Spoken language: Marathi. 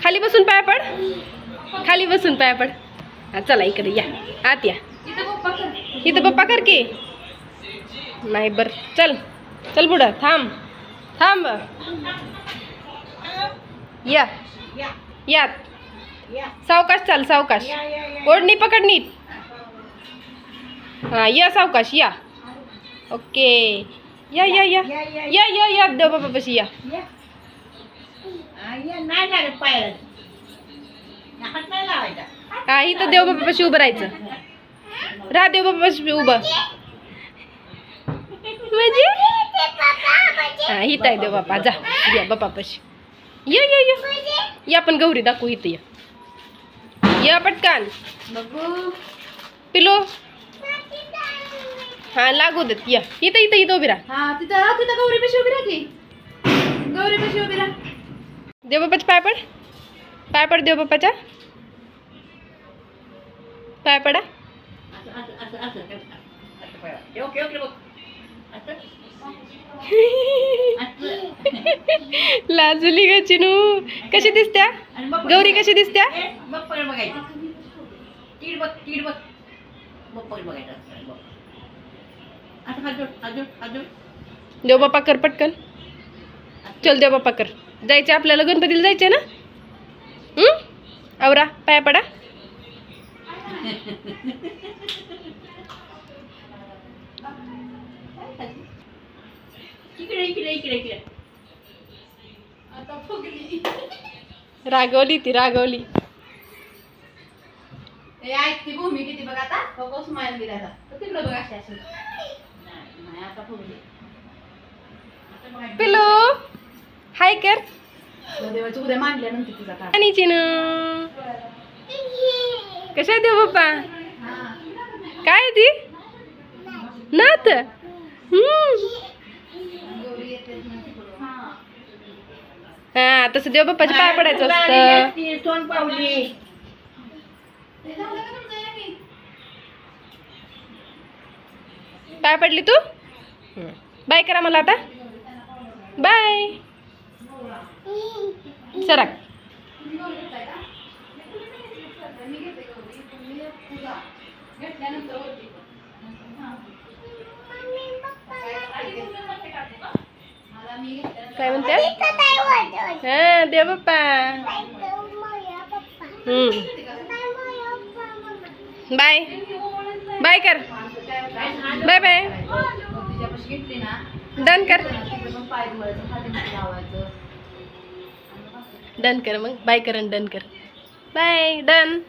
खाली बसून पाया पड, खाली बसून पाया पड. हा चला इकडे या, आत या. इथं पप्पा कर की. नाही बर, चल चल पुढं. थांब थांब. या यात सावकाश चाल, सावकाश. ओढणी पकड नीट. हा या सावकाश या. ओके या या या या या या देव बाबा पशी या. हा इथं देव बाबा पशी उभं राहायचं. राहा देव बाबा पशी उभं. म्हणजे हा इथं आहे देव बापा. जा या बापा पशी. या या या या पण गौरी दाखवू इथं. या पटकन पिलो. हा लागू देत. या इथं इथं इथं उभी राहा. हा तिथं तिथं गौरी पशी उभी राहा की. गौरी पशी उभी राहा. देवबापाच्या पाय पड, पाय पड देवबापाच्या पाय पडा. लाजली ग चिनू. कशी दिसत्या गौरी, कशी दिसत्या? देवबापा कर पटकन. चल देवबापा कर. जायचे आपल्याला, गणपतीला जायचे ना. आवरा पाया पडा. रागवली ती, रागवली. ती भूमी किती बघ आता. बघ स्माईल दिला आता. तिकडे बघ अशी अशी. नाही आता फुगली. पिलो हाय कर. देवाची उद्या मांडल्यानंतर तुझा काय. आणि चिनू कशा आहे देवबापा? काय ती नात. हा तसं देवबापाच्या पाय पडायचं असतं. पाय पडली तू. बाय करा मला आता. बाय. सरक. काय म्हणते? हा देवबापा. बाय बाय कर. Bye bye. डन कर. डन कर मग. बाय कर आणि डन कर. बाय. डन.